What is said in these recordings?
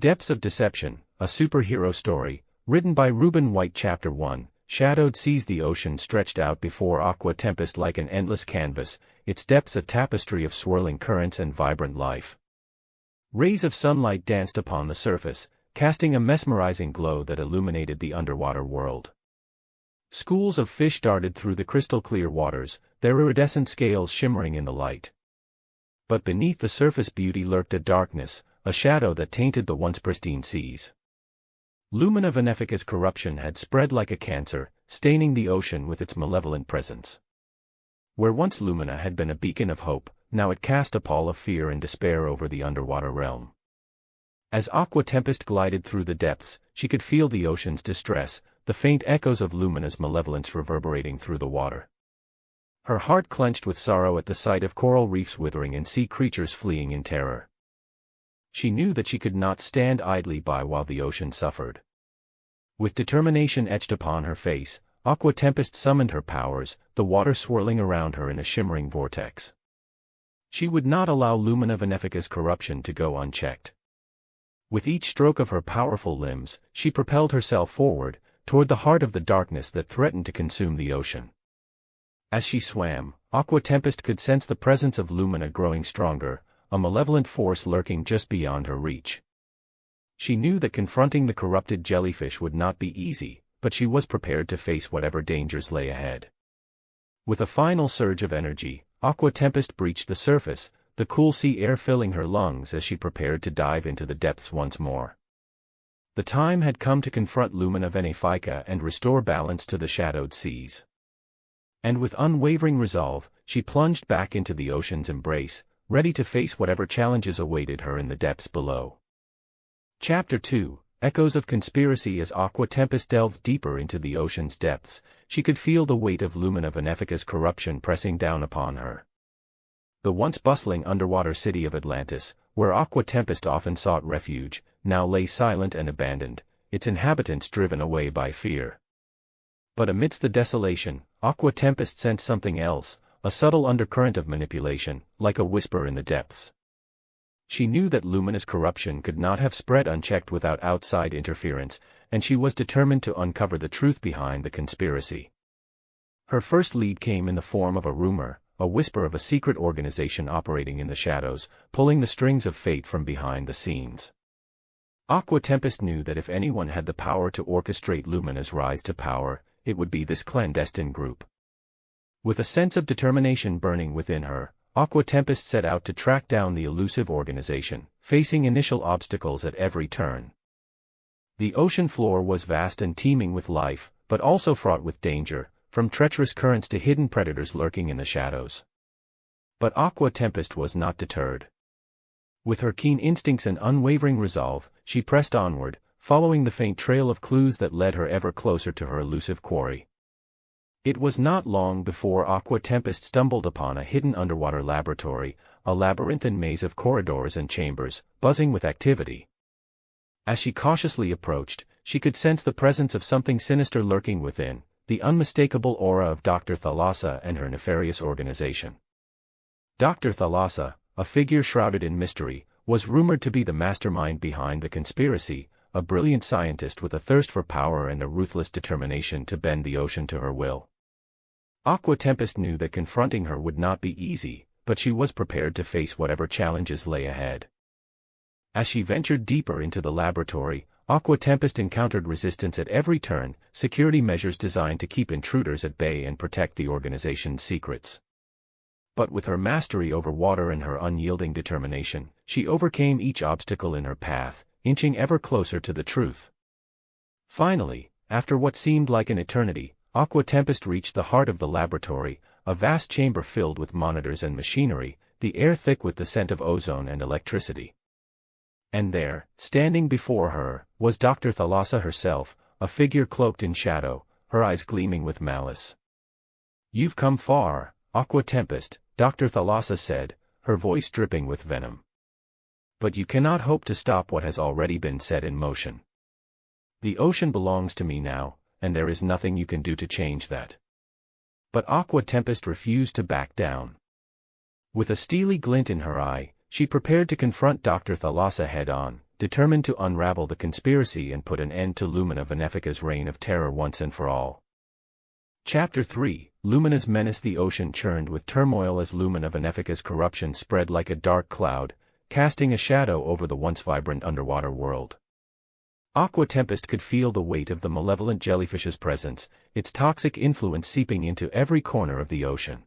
Depths of Deception, a superhero story, written by Reuben White. Chapter 1, Shadowed seas. The ocean stretched out before Aqua Tempest like an endless canvas, its depths a tapestry of swirling currents and vibrant life. Rays of sunlight danced upon the surface, casting a mesmerizing glow that illuminated the underwater world. Schools of fish darted through the crystal-clear waters, their iridescent scales shimmering in the light. But beneath the surface beauty lurked a darkness, a shadow that tainted the once pristine seas. Lumina Venefica's corruption had spread like a cancer, staining the ocean with its malevolent presence. Where once Lumina had been a beacon of hope, now it cast a pall of fear and despair over the underwater realm. As Aqua Tempest glided through the depths, she could feel the ocean's distress, the faint echoes of Lumina's malevolence reverberating through the water. Her heart clenched with sorrow at the sight of coral reefs withering and sea creatures fleeing in terror. She knew that she could not stand idly by while the ocean suffered. With determination etched upon her face, Aqua Tempest summoned her powers, the water swirling around her in a shimmering vortex. She would not allow Lumina Venefica's corruption to go unchecked. With each stroke of her powerful limbs, she propelled herself forward, toward the heart of the darkness that threatened to consume the ocean. As she swam, Aqua Tempest could sense the presence of Lumina growing stronger, a malevolent force lurking just beyond her reach. She knew that confronting the corrupted jellyfish would not be easy, but she was prepared to face whatever dangers lay ahead. With a final surge of energy, Aqua Tempest breached the surface, the cool sea air filling her lungs as she prepared to dive into the depths once more. The time had come to confront Lumina Venefica and restore balance to the shadowed seas. And with unwavering resolve, she plunged back into the ocean's embrace, ready to face whatever challenges awaited her in the depths below. Chapter 2, Echoes of Conspiracy. As Aqua Tempest delved deeper into the ocean's depths, she could feel the weight of Lumina Venefica's corruption pressing down upon her. The once bustling underwater city of Atlantis, where Aqua Tempest often sought refuge, now lay silent and abandoned, its inhabitants driven away by fear. But amidst the desolation, Aqua Tempest sensed something else, a subtle undercurrent of manipulation, like a whisper in the depths. She knew that Lumina's corruption could not have spread unchecked without outside interference, and she was determined to uncover the truth behind the conspiracy. Her first lead came in the form of a rumor, a whisper of a secret organization operating in the shadows, pulling the strings of fate from behind the scenes. Aqua Tempest knew that if anyone had the power to orchestrate Lumina's rise to power, it would be this clandestine group. With a sense of determination burning within her, Aqua Tempest set out to track down the elusive organization, facing initial obstacles at every turn. The ocean floor was vast and teeming with life, but also fraught with danger, from treacherous currents to hidden predators lurking in the shadows. But Aqua Tempest was not deterred. With her keen instincts and unwavering resolve, she pressed onward, following the faint trail of clues that led her ever closer to her elusive quarry. It was not long before Aqua Tempest stumbled upon a hidden underwater laboratory, a labyrinthine maze of corridors and chambers, buzzing with activity. As she cautiously approached, she could sense the presence of something sinister lurking within, the unmistakable aura of Dr. Thalassa and her nefarious organization. Dr. Thalassa, a figure shrouded in mystery, was rumored to be the mastermind behind the conspiracy, a brilliant scientist with a thirst for power and a ruthless determination to bend the ocean to her will. Aqua Tempest knew that confronting her would not be easy, but she was prepared to face whatever challenges lay ahead. As she ventured deeper into the laboratory, Aqua Tempest encountered resistance at every turn, security measures designed to keep intruders at bay and protect the organization's secrets. But with her mastery over water and her unyielding determination, she overcame each obstacle in her path, inching ever closer to the truth. Finally, after what seemed like an eternity, Aqua Tempest reached the heart of the laboratory, a vast chamber filled with monitors and machinery, the air thick with the scent of ozone and electricity. And there, standing before her, was Dr. Thalassa herself, a figure cloaked in shadow, her eyes gleaming with malice. "You've come far, Aqua Tempest," Dr. Thalassa said, her voice dripping with venom. "But you cannot hope to stop what has already been set in motion. The ocean belongs to me now, and there is nothing you can do to change that." But Aqua Tempest refused to back down. With a steely glint in her eye, she prepared to confront Dr. Thalassa head-on, determined to unravel the conspiracy and put an end to Lumina Venefica's reign of terror once and for all. Chapter 3, Lumina's menace. The ocean churned with turmoil as Lumina Venefica's corruption spread like a dark cloud, casting a shadow over the once vibrant underwater world. Aqua Tempest could feel the weight of the malevolent jellyfish's presence, its toxic influence seeping into every corner of the ocean.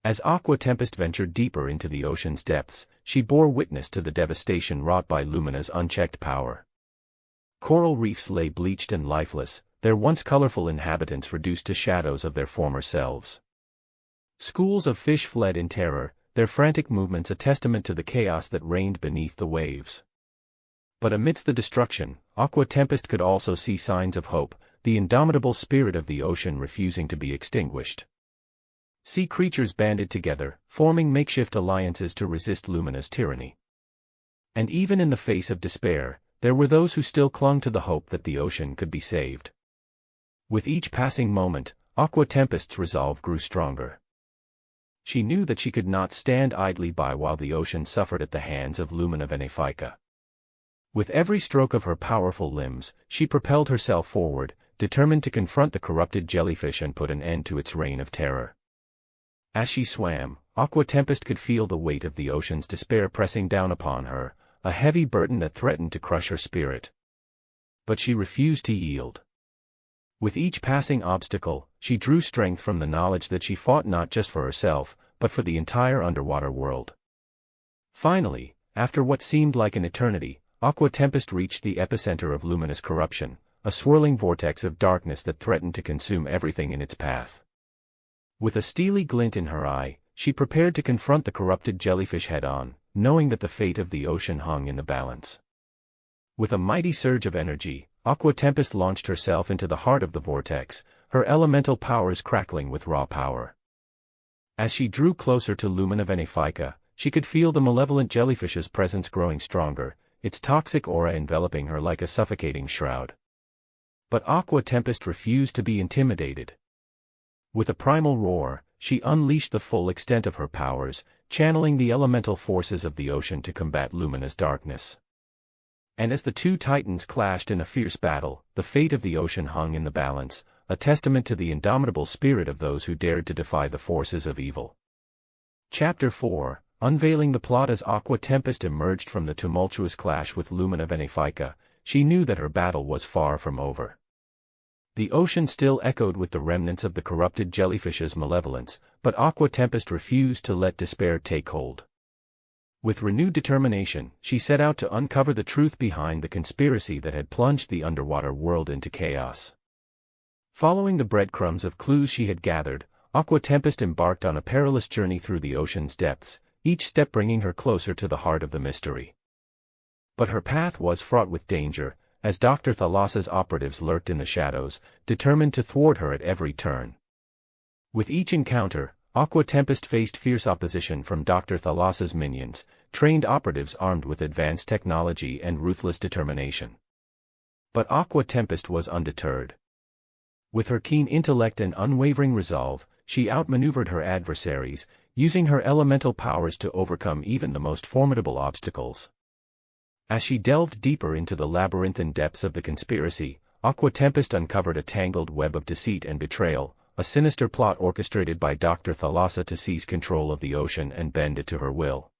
As Aqua Tempest ventured deeper into the ocean's depths, she bore witness to the devastation wrought by Lumina's unchecked power. Coral reefs lay bleached and lifeless, their once colorful inhabitants reduced to shadows of their former selves. Schools of fish fled in terror, their frantic movements a testament to the chaos that reigned beneath the waves. But amidst the destruction, Aqua Tempest could also see signs of hope, the indomitable spirit of the ocean refusing to be extinguished. Sea creatures banded together, forming makeshift alliances to resist Lumina's tyranny. And even in the face of despair, there were those who still clung to the hope that the ocean could be saved. With each passing moment, Aqua Tempest's resolve grew stronger. She knew that she could not stand idly by while the ocean suffered at the hands of Lumina Venefica. With every stroke of her powerful limbs, she propelled herself forward, determined to confront the corrupted jellyfish and put an end to its reign of terror. As she swam, Aqua Tempest could feel the weight of the ocean's despair pressing down upon her, a heavy burden that threatened to crush her spirit. But she refused to yield. With each passing obstacle, she drew strength from the knowledge that she fought not just for herself, but for the entire underwater world. Finally, after what seemed like an eternity, Aqua Tempest reached the epicenter of Lumina's corruption, a swirling vortex of darkness that threatened to consume everything in its path. With a steely glint in her eye, she prepared to confront the corrupted jellyfish head-on, knowing that the fate of the ocean hung in the balance. With a mighty surge of energy, Aqua Tempest launched herself into the heart of the vortex, her elemental powers crackling with raw power. As she drew closer to Lumina Venefica, she could feel the malevolent jellyfish's presence growing stronger, its toxic aura enveloping her like a suffocating shroud. But Aqua Tempest refused to be intimidated. With a primal roar, she unleashed the full extent of her powers, channeling the elemental forces of the ocean to combat Lumina's darkness. And as the two titans clashed in a fierce battle, the fate of the ocean hung in the balance, a testament to the indomitable spirit of those who dared to defy the forces of evil. Chapter 4, Unveiling the plot. As Aqua Tempest emerged from the tumultuous clash with Lumina Venefica, she knew that her battle was far from over. The ocean still echoed with the remnants of the corrupted jellyfish's malevolence, but Aqua Tempest refused to let despair take hold. With renewed determination, she set out to uncover the truth behind the conspiracy that had plunged the underwater world into chaos. Following the breadcrumbs of clues she had gathered, Aqua Tempest embarked on a perilous journey through the ocean's depths, each step bringing her closer to the heart of the mystery. But her path was fraught with danger, as Dr. Thalassa's operatives lurked in the shadows, determined to thwart her at every turn. With each encounter, Aqua Tempest faced fierce opposition from Dr. Thalassa's minions, trained operatives armed with advanced technology and ruthless determination. But Aqua Tempest was undeterred. With her keen intellect and unwavering resolve, she outmaneuvered her adversaries, using her elemental powers to overcome even the most formidable obstacles. As she delved deeper into the labyrinthine depths of the conspiracy, Aqua Tempest uncovered a tangled web of deceit and betrayal, a sinister plot orchestrated by Dr. Thalassa to seize control of the ocean and bend it to her will.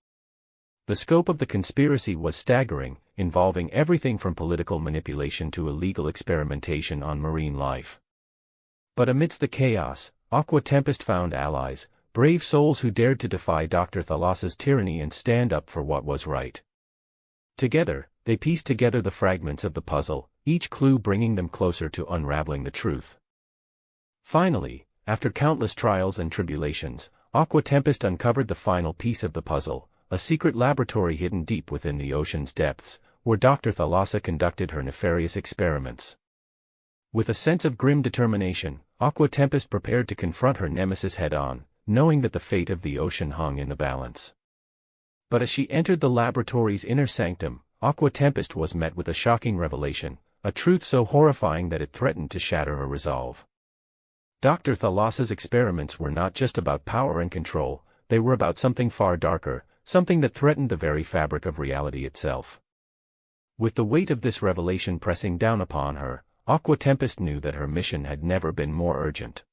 The scope of the conspiracy was staggering, involving everything from political manipulation to illegal experimentation on marine life. But amidst the chaos, Aqua Tempest found allies, brave souls who dared to defy Dr. Thalassa's tyranny and stand up for what was right. Together, they pieced together the fragments of the puzzle, each clue bringing them closer to unraveling the truth. Finally, after countless trials and tribulations, Aqua Tempest uncovered the final piece of the puzzle, a secret laboratory hidden deep within the ocean's depths, where Dr. Thalassa conducted her nefarious experiments. With a sense of grim determination, Aqua Tempest prepared to confront her nemesis head-on, knowing that the fate of the ocean hung in the balance. But as she entered the laboratory's inner sanctum, Aqua Tempest was met with a shocking revelation, a truth so horrifying that it threatened to shatter her resolve. Dr. Thalassa's experiments were not just about power and control, they were about something far darker, something that threatened the very fabric of reality itself. With the weight of this revelation pressing down upon her, Aqua Tempest knew that her mission had never been more urgent.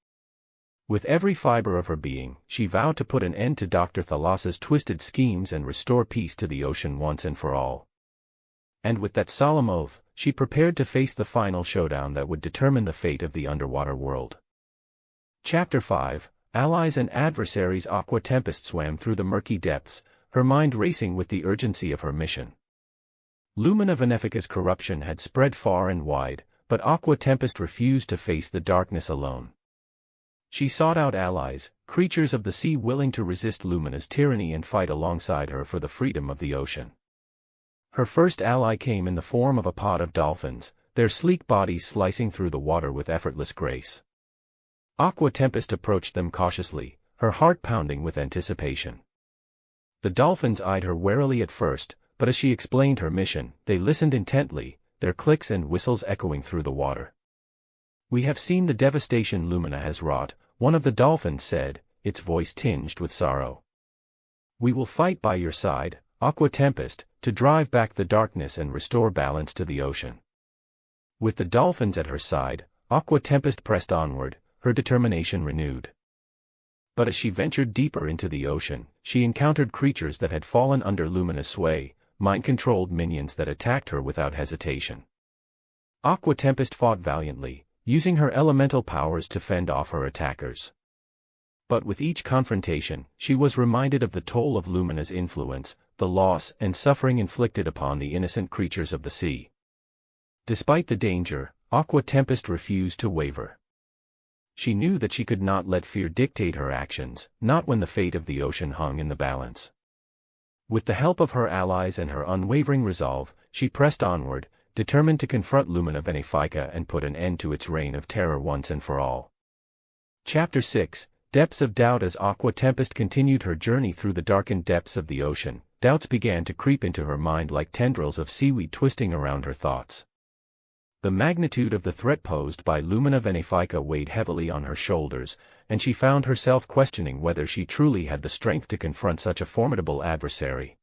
With every fiber of her being, she vowed to put an end to Dr. Thalassa's twisted schemes and restore peace to the ocean once and for all. And with that solemn oath, she prepared to face the final showdown that would determine the fate of the underwater world. Chapter 5, Allies and Adversaries. Aqua Tempest swam through the murky depths, her mind racing with the urgency of her mission. Lumina Venefica's corruption had spread far and wide, but Aqua Tempest refused to face the darkness alone. She sought out allies, creatures of the sea willing to resist Lumina's tyranny and fight alongside her for the freedom of the ocean. Her first ally came in the form of a pod of dolphins, their sleek bodies slicing through the water with effortless grace. Aqua Tempest approached them cautiously, her heart pounding with anticipation. The dolphins eyed her warily at first, but as she explained her mission, they listened intently, their clicks and whistles echoing through the water. "We have seen the devastation Lumina has wrought," one of the dolphins said, its voice tinged with sorrow. "We will fight by your side, Aqua Tempest, to drive back the darkness and restore balance to the ocean." With the dolphins at her side, Aqua Tempest pressed onward, her determination renewed. But as she ventured deeper into the ocean, she encountered creatures that had fallen under Lumina's sway, mind-controlled minions that attacked her without hesitation. Aqua Tempest fought valiantly, using her elemental powers to fend off her attackers. But with each confrontation, she was reminded of the toll of Lumina's influence, the loss and suffering inflicted upon the innocent creatures of the sea. Despite the danger, Aqua Tempest refused to waver. She knew that she could not let fear dictate her actions, not when the fate of the ocean hung in the balance. With the help of her allies and her unwavering resolve, she pressed onward, determined to confront Lumina Venefica and put an end to its reign of terror once and for all. Chapter 6, Depths of Doubt. As Aqua Tempest continued her journey through the darkened depths of the ocean, doubts began to creep into her mind like tendrils of seaweed twisting around her thoughts. The magnitude of the threat posed by Lumina Venefica weighed heavily on her shoulders, and she found herself questioning whether she truly had the strength to confront such a formidable adversary.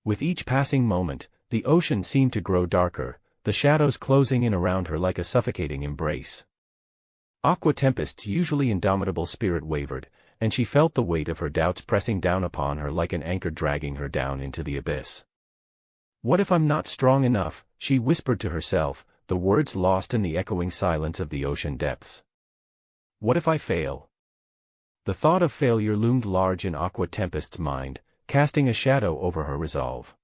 With each passing moment, the ocean seemed to grow darker, the shadows closing in around her like a suffocating embrace. Aqua Tempest's usually indomitable spirit wavered, and she felt the weight of her doubts pressing down upon her like an anchor dragging her down into the abyss. "What if I'm not strong enough?" she whispered to herself, the words lost in the echoing silence of the ocean depths. "What if I fail?" The thought of failure loomed large in Aqua Tempest's mind, casting a shadow over her resolve.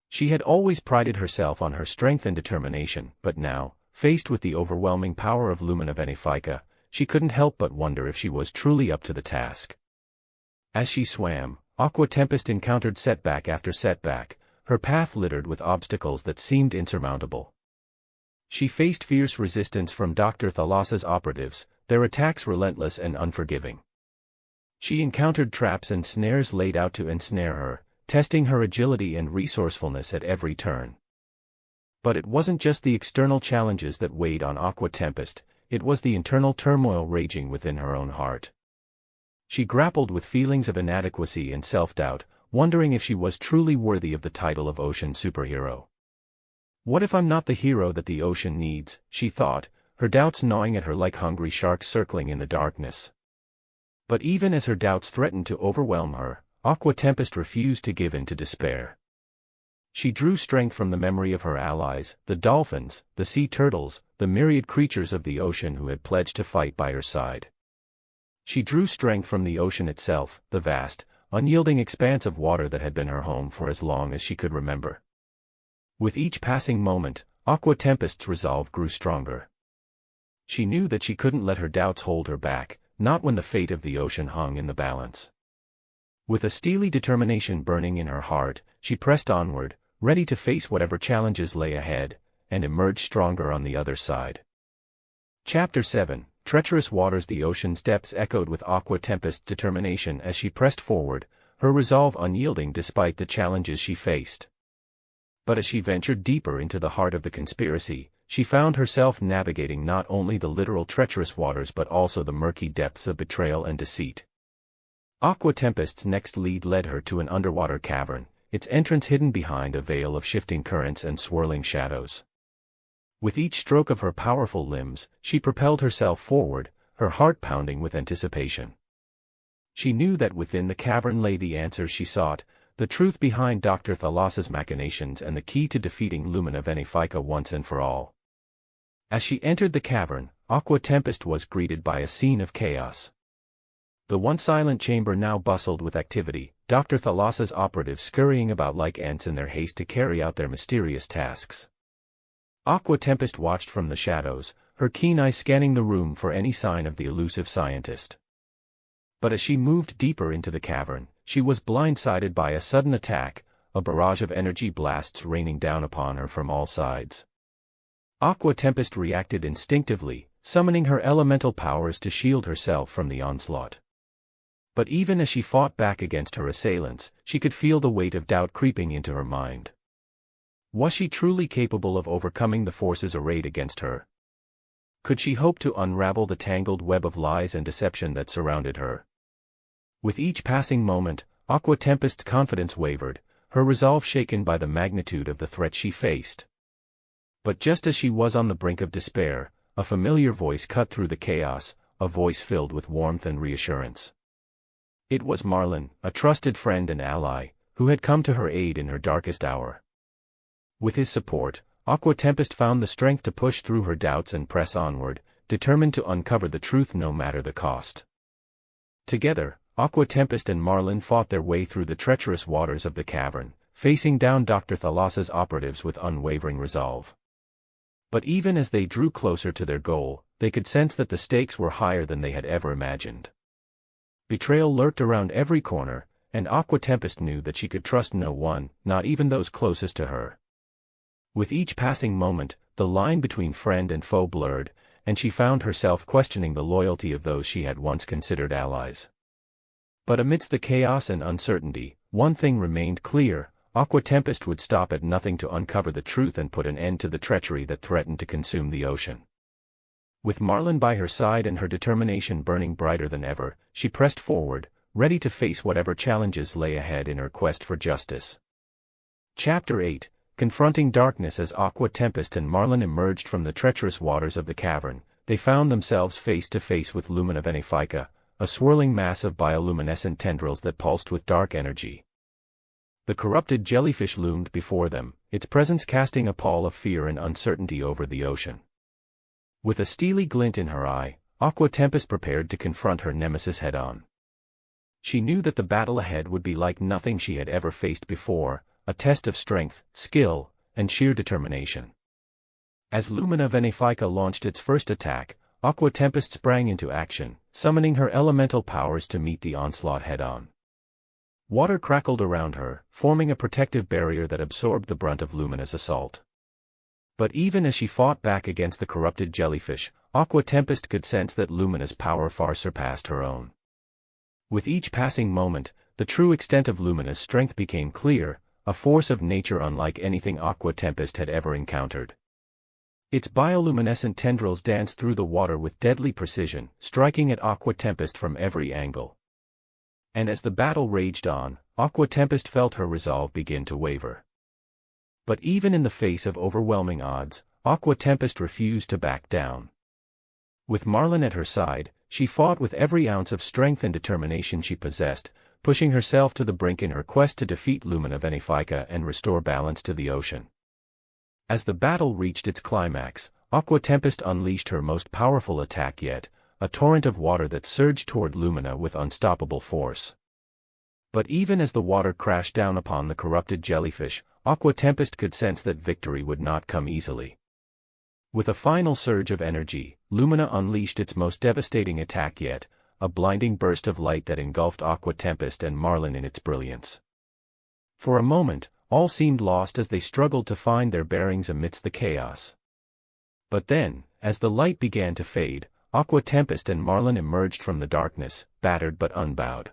She had always prided herself on her strength and determination, but now, faced with the overwhelming power of Lumina Venefica, she couldn't help but wonder if she was truly up to the task. As she swam, Aqua Tempest encountered setback after setback, her path littered with obstacles that seemed insurmountable. She faced fierce resistance from Dr. Thalassa's operatives, their attacks relentless and unforgiving. She encountered traps and snares laid out to ensnare her, testing her agility and resourcefulness at every turn. But it wasn't just the external challenges that weighed on Aqua Tempest, it was the internal turmoil raging within her own heart. She grappled with feelings of inadequacy and self-doubt, wondering if she was truly worthy of the title of ocean superhero. "What if I'm not the hero that the ocean needs?" she thought, her doubts gnawing at her like hungry sharks circling in the darkness. But even as her doubts threatened to overwhelm her, Aqua Tempest refused to give in to despair. She drew strength from the memory of her allies, the dolphins, the sea turtles, the myriad creatures of the ocean who had pledged to fight by her side. She drew strength from the ocean itself, the vast, unyielding expanse of water that had been her home for as long as she could remember. With each passing moment, Aqua Tempest's resolve grew stronger. She knew that she couldn't let her doubts hold her back, not when the fate of the ocean hung in the balance. With a steely determination burning in her heart, she pressed onward, ready to face whatever challenges lay ahead, and emerge stronger on the other side. Chapter 7, Treacherous Waters. The ocean's depths echoed with Aqua Tempest's determination as she pressed forward, her resolve unyielding despite the challenges she faced. But as she ventured deeper into the heart of the conspiracy, she found herself navigating not only the literal treacherous waters but also the murky depths of betrayal and deceit. Aqua Tempest's next lead led her to an underwater cavern, its entrance hidden behind a veil of shifting currents and swirling shadows. With each stroke of her powerful limbs, she propelled herself forward, her heart pounding with anticipation. She knew that within the cavern lay the answers she sought, the truth behind Dr. Thalassa's machinations and the key to defeating Lumina Venefica once and for all. As she entered the cavern, Aqua Tempest was greeted by a scene of chaos. The once silent chamber now bustled with activity, Dr. Thalassa's operatives scurrying about like ants in their haste to carry out their mysterious tasks. Aqua Tempest watched from the shadows, her keen eyes scanning the room for any sign of the elusive scientist. But as she moved deeper into the cavern, she was blindsided by a sudden attack, a barrage of energy blasts raining down upon her from all sides. Aqua Tempest reacted instinctively, summoning her elemental powers to shield herself from the onslaught. But even as she fought back against her assailants, she could feel the weight of doubt creeping into her mind. Was she truly capable of overcoming the forces arrayed against her? Could she hope to unravel the tangled web of lies and deception that surrounded her? With each passing moment, Aqua Tempest's confidence wavered, her resolve shaken by the magnitude of the threat she faced. But just as she was on the brink of despair, a familiar voice cut through the chaos, a voice filled with warmth and reassurance. It was Marlin, a trusted friend and ally, who had come to her aid in her darkest hour. With his support, Aqua Tempest found the strength to push through her doubts and press onward, determined to uncover the truth no matter the cost. Together, Aqua Tempest and Marlin fought their way through the treacherous waters of the cavern, facing down Dr. Thalassa's operatives with unwavering resolve. But even as they drew closer to their goal, they could sense that the stakes were higher than they had ever imagined. Betrayal lurked around every corner, and Aqua Tempest knew that she could trust no one, not even those closest to her. With each passing moment, the line between friend and foe blurred, and she found herself questioning the loyalty of those she had once considered allies. But amidst the chaos and uncertainty, one thing remained clear: Aqua Tempest would stop at nothing to uncover the truth and put an end to the treachery that threatened to consume the ocean. With Marlin by her side and her determination burning brighter than ever, she pressed forward, ready to face whatever challenges lay ahead in her quest for justice. Chapter 8: Confronting Darkness. As Aqua Tempest and Marlin emerged from the treacherous waters of the cavern, they found themselves face to face with Lumina Venefica, a swirling mass of bioluminescent tendrils that pulsed with dark energy. The corrupted jellyfish loomed before them, its presence casting a pall of fear and uncertainty over the ocean. With a steely glint in her eye, Aqua Tempest prepared to confront her nemesis head-on. She knew that the battle ahead would be like nothing she had ever faced before, a test of strength, skill, and sheer determination. As Lumina Venefica launched its first attack, Aqua Tempest sprang into action, summoning her elemental powers to meet the onslaught head-on. Water crackled around her, forming a protective barrier that absorbed the brunt of Lumina's assault. But even as she fought back against the corrupted jellyfish, Aqua Tempest could sense that Lumina's power far surpassed her own. With each passing moment, the true extent of Lumina's strength became clear, a force of nature unlike anything Aqua Tempest had ever encountered. Its bioluminescent tendrils danced through the water with deadly precision, striking at Aqua Tempest from every angle. And as the battle raged on, Aqua Tempest felt her resolve begin to waver. But even in the face of overwhelming odds, Aqua Tempest refused to back down. With Marlin at her side, she fought with every ounce of strength and determination she possessed, pushing herself to the brink in her quest to defeat Lumina Venefica and restore balance to the ocean. As the battle reached its climax, Aqua Tempest unleashed her most powerful attack yet, a torrent of water that surged toward Lumina with unstoppable force. But even as the water crashed down upon the corrupted jellyfish, Aqua Tempest could sense that victory would not come easily. With a final surge of energy, Lumina unleashed its most devastating attack yet, a blinding burst of light that engulfed Aqua Tempest and Marlin in its brilliance. For a moment, all seemed lost as they struggled to find their bearings amidst the chaos. But then, as the light began to fade, Aqua Tempest and Marlin emerged from the darkness, battered but unbowed.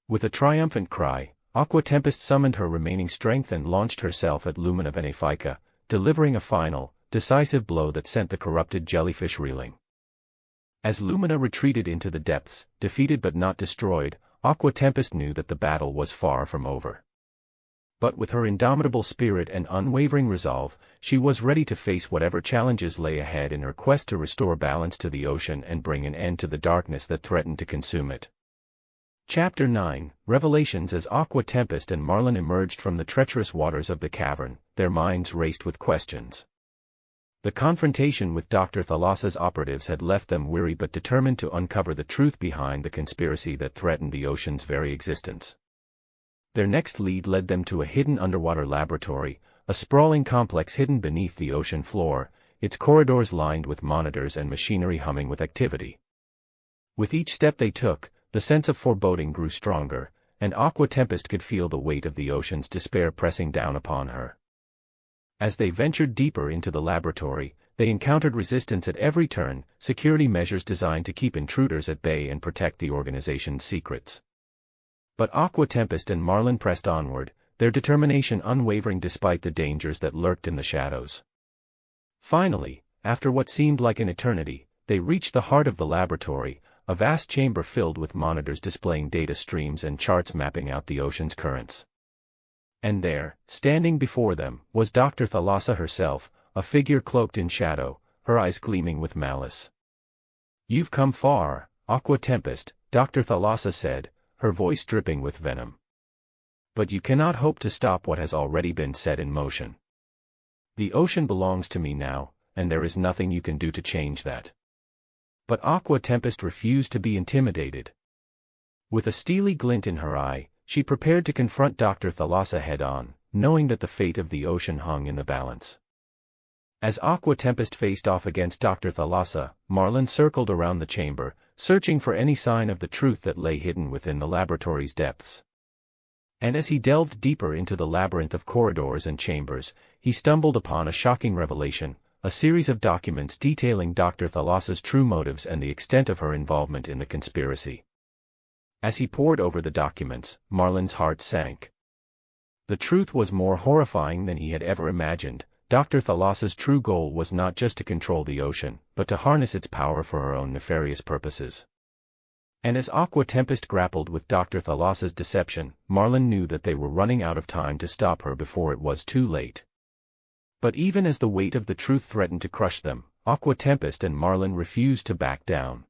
With a triumphant cry, Aqua Tempest summoned her remaining strength and launched herself at Lumina Venefica, delivering a final, decisive blow that sent the corrupted jellyfish reeling. As Lumina retreated into the depths, defeated but not destroyed, Aqua Tempest knew that the battle was far from over. But with her indomitable spirit and unwavering resolve, she was ready to face whatever challenges lay ahead in her quest to restore balance to the ocean and bring an end to the darkness that threatened to consume it. Chapter 9, Revelations. As Aqua Tempest and Marlin emerged from the treacherous waters of the cavern, their minds raced with questions. The confrontation with Dr. Thalassa's operatives had left them weary but determined to uncover the truth behind the conspiracy that threatened the ocean's very existence. Their next lead led them to a hidden underwater laboratory, a sprawling complex hidden beneath the ocean floor, its corridors lined with monitors and machinery humming with activity. With each step they took, the sense of foreboding grew stronger, and Aqua Tempest could feel the weight of the ocean's despair pressing down upon her. As they ventured deeper into the laboratory, they encountered resistance at every turn, security measures designed to keep intruders at bay and protect the organization's secrets. But Aqua Tempest and Marlin pressed onward, their determination unwavering despite the dangers that lurked in the shadows. Finally, after what seemed like an eternity, they reached the heart of the laboratory, a vast chamber filled with monitors displaying data streams and charts mapping out the ocean's currents. And there, standing before them, was Dr. Thalassa herself, a figure cloaked in shadow, her eyes gleaming with malice. "You've come far, Aqua Tempest," Dr. Thalassa said, her voice dripping with venom. "But you cannot hope to stop what has already been set in motion. The ocean belongs to me now, and there is nothing you can do to change that." But Aqua Tempest refused to be intimidated. With a steely glint in her eye, she prepared to confront Dr. Thalassa head-on, knowing that the fate of the ocean hung in the balance. As Aqua Tempest faced off against Dr. Thalassa, Marlin circled around the chamber, searching for any sign of the truth that lay hidden within the laboratory's depths. And as he delved deeper into the labyrinth of corridors and chambers, he stumbled upon a shocking revelation, a series of documents detailing Dr. Thalassa's true motives and the extent of her involvement in the conspiracy. As he pored over the documents, Marlin's heart sank. The truth was more horrifying than he had ever imagined. Dr. Thalassa's true goal was not just to control the ocean, but to harness its power for her own nefarious purposes. And as Aqua Tempest grappled with Dr. Thalassa's deception, Marlin knew that they were running out of time to stop her before it was too late. But even as the weight of the truth threatened to crush them, Aqua Tempest and Marlin refused to back down.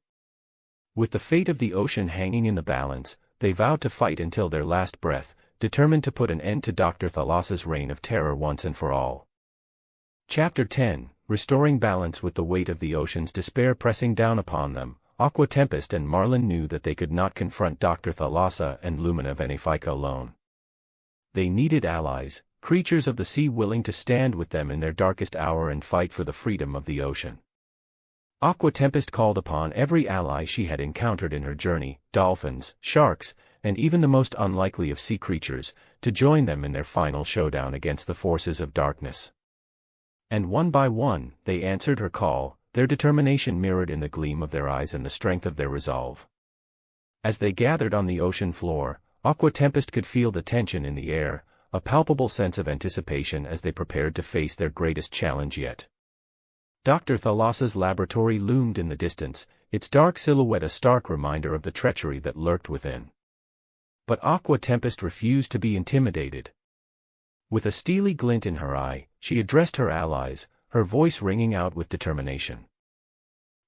With the fate of the ocean hanging in the balance, they vowed to fight until their last breath, determined to put an end to Dr. Thalassa's reign of terror once and for all. Chapter 10, Restoring Balance. With the weight of the ocean's despair pressing down upon them, Aqua Tempest and Marlin knew that they could not confront Dr. Thalassa and Lumina Venefica alone. They needed allies, creatures of the sea willing to stand with them in their darkest hour and fight for the freedom of the ocean. Aqua Tempest called upon every ally she had encountered in her journey, dolphins, sharks, and even the most unlikely of sea creatures, to join them in their final showdown against the forces of darkness. And one by one, they answered her call, their determination mirrored in the gleam of their eyes and the strength of their resolve. As they gathered on the ocean floor, Aqua Tempest could feel the tension in the air, a palpable sense of anticipation as they prepared to face their greatest challenge yet. Dr. Thalassa's laboratory loomed in the distance, its dark silhouette a stark reminder of the treachery that lurked within. But Aqua Tempest refused to be intimidated. With a steely glint in her eye, she addressed her allies, her voice ringing out with determination.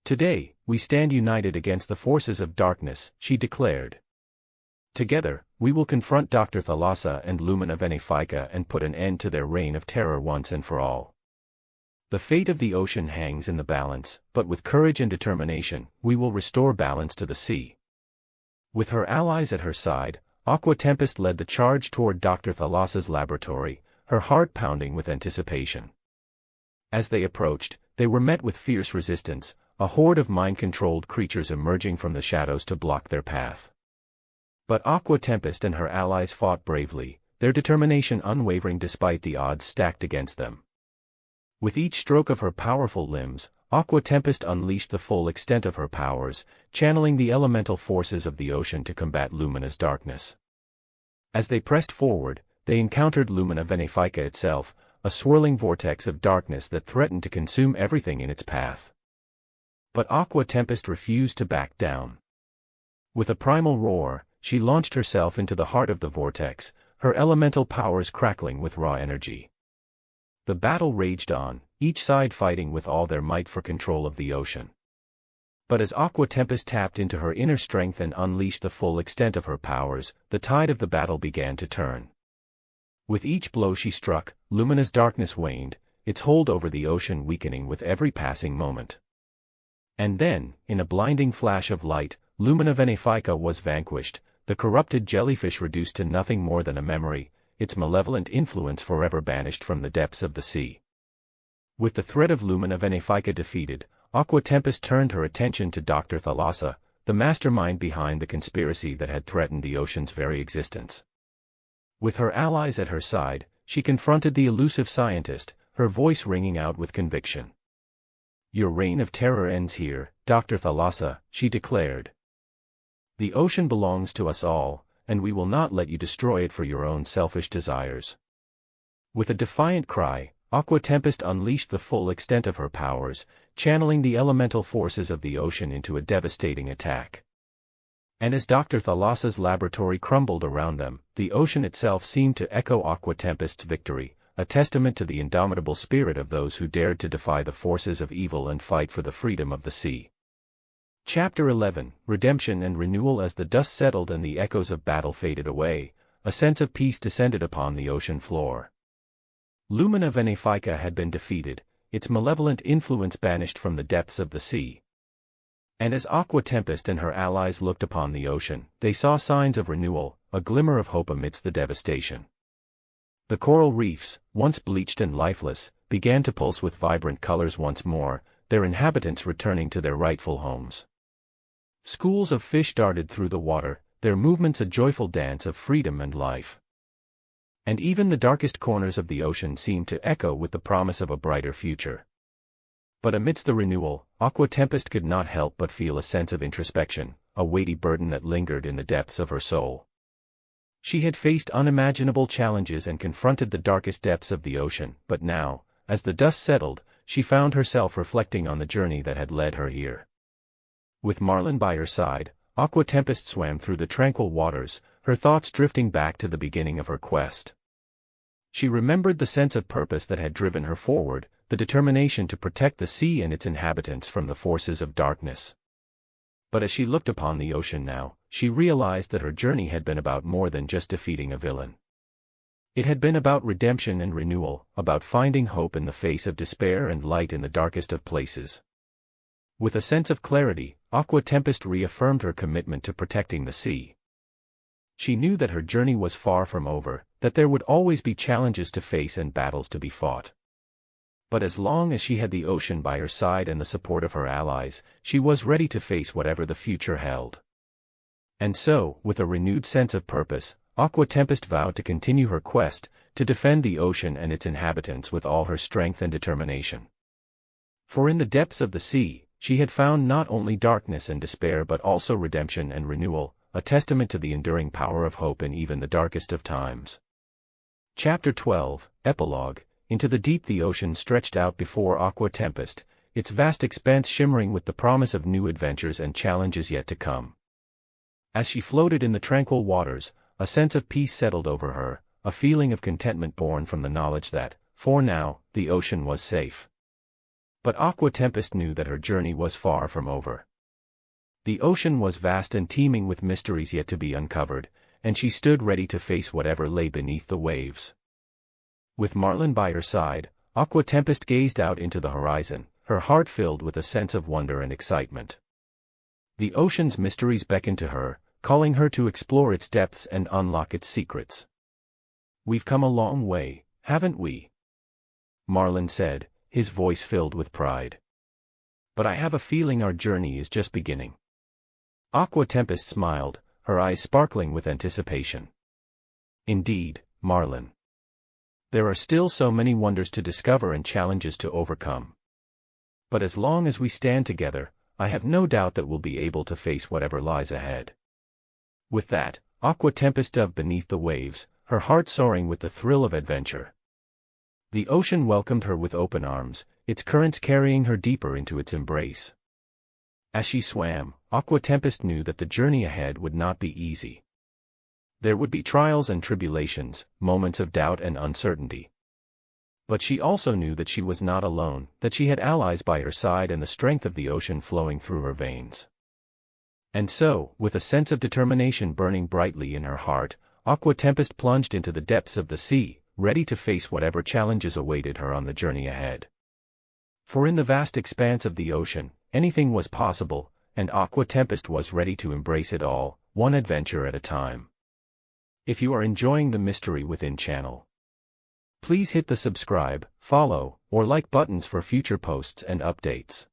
"Today, we stand united against the forces of darkness," she declared. "Together, we will confront Dr. Thalassa and Lumina Venefica and put an end to their reign of terror once and for all. The fate of the ocean hangs in the balance, but with courage and determination, we will restore balance to the sea." With her allies at her side, Aqua Tempest led the charge toward Dr. Thalassa's laboratory, her heart pounding with anticipation. As they approached, they were met with fierce resistance, a horde of mind-controlled creatures emerging from the shadows to block their path. But Aqua Tempest and her allies fought bravely, their determination unwavering despite the odds stacked against them. With each stroke of her powerful limbs, Aqua Tempest unleashed the full extent of her powers, channeling the elemental forces of the ocean to combat Lumina's darkness. As they pressed forward, they encountered Lumina Venefica itself, a swirling vortex of darkness that threatened to consume everything in its path. But Aqua Tempest refused to back down. With a primal roar, she launched herself into the heart of the vortex, her elemental powers crackling with raw energy. The battle raged on, each side fighting with all their might for control of the ocean. But as Aqua Tempest tapped into her inner strength and unleashed the full extent of her powers, the tide of the battle began to turn. With each blow she struck, Lumina's darkness waned, its hold over the ocean weakening with every passing moment. And then, in a blinding flash of light, Lumina Venefica was vanquished, the corrupted jellyfish reduced to nothing more than a memory, its malevolent influence forever banished from the depths of the sea. With the threat of Lumina Venefica defeated, Aqua Tempest turned her attention to Dr. Thalassa, the mastermind behind the conspiracy that had threatened the ocean's very existence. With her allies at her side, she confronted the elusive scientist, her voice ringing out with conviction. "Your reign of terror ends here, Dr. Thalassa," she declared. "The ocean belongs to us all, and we will not let you destroy it for your own selfish desires." With a defiant cry, Aqua Tempest unleashed the full extent of her powers, channeling the elemental forces of the ocean into a devastating attack. And as Dr. Thalassa's laboratory crumbled around them, the ocean itself seemed to echo Aqua Tempest's victory, a testament to the indomitable spirit of those who dared to defy the forces of evil and fight for the freedom of the sea. Chapter 11, Redemption and Renewal. As the dust settled and the echoes of battle faded away, a sense of peace descended upon the ocean floor. Lumina Venefica had been defeated, its malevolent influence banished from the depths of the sea. And as Aqua Tempest and her allies looked upon the ocean, they saw signs of renewal, a glimmer of hope amidst the devastation. The coral reefs, once bleached and lifeless, began to pulse with vibrant colors once more, their inhabitants returning to their rightful homes. Schools of fish darted through the water, their movements a joyful dance of freedom and life. And even the darkest corners of the ocean seemed to echo with the promise of a brighter future. But amidst the renewal, Aqua Tempest could not help but feel a sense of introspection, a weighty burden that lingered in the depths of her soul. She had faced unimaginable challenges and confronted the darkest depths of the ocean, but now, as the dust settled, she found herself reflecting on the journey that had led her here. With Marlin by her side, Aqua Tempest swam through the tranquil waters, her thoughts drifting back to the beginning of her quest. She remembered the sense of purpose that had driven her forward, the determination to protect the sea and its inhabitants from the forces of darkness. But as she looked upon the ocean now, she realized that her journey had been about more than just defeating a villain. It had been about redemption and renewal, about finding hope in the face of despair and light in the darkest of places. With a sense of clarity, Aqua Tempest reaffirmed her commitment to protecting the sea. She knew that her journey was far from over, that there would always be challenges to face and battles to be fought. But as long as she had the ocean by her side and the support of her allies, she was ready to face whatever the future held. And so, with a renewed sense of purpose, Aqua Tempest vowed to continue her quest, to defend the ocean and its inhabitants with all her strength and determination. For in the depths of the sea, she had found not only darkness and despair but also redemption and renewal, a testament to the enduring power of hope in even the darkest of times. Chapter 12, Epilogue. Into the deep the ocean stretched out before Aqua Tempest, its vast expanse shimmering with the promise of new adventures and challenges yet to come. As she floated in the tranquil waters, a sense of peace settled over her, a feeling of contentment born from the knowledge that, for now, the ocean was safe. But Aqua Tempest knew that her journey was far from over. The ocean was vast and teeming with mysteries yet to be uncovered, and she stood ready to face whatever lay beneath the waves. With Marlin by her side, Aqua Tempest gazed out into the horizon, her heart filled with a sense of wonder and excitement. The ocean's mysteries beckoned to her, calling her to explore its depths and unlock its secrets. "We've come a long way, haven't we?" Marlin said, his voice filled with pride. "But I have a feeling our journey is just beginning." Aqua Tempest smiled, her eyes sparkling with anticipation. "Indeed, Marlin. There are still so many wonders to discover and challenges to overcome. But as long as we stand together, I have no doubt that we'll be able to face whatever lies ahead." With that, Aqua Tempest dove beneath the waves, her heart soaring with the thrill of adventure. The ocean welcomed her with open arms, its currents carrying her deeper into its embrace. As she swam, Aqua Tempest knew that the journey ahead would not be easy. There would be trials and tribulations, moments of doubt and uncertainty. But she also knew that she was not alone, that she had allies by her side and the strength of the ocean flowing through her veins. And so, with a sense of determination burning brightly in her heart, Aqua Tempest plunged into the depths of the sea, ready to face whatever challenges awaited her on the journey ahead. For in the vast expanse of the ocean, anything was possible, and Aqua Tempest was ready to embrace it all, one adventure at a time. If you are enjoying the Mystery Within channel, please hit the subscribe, follow, or like buttons for future posts and updates.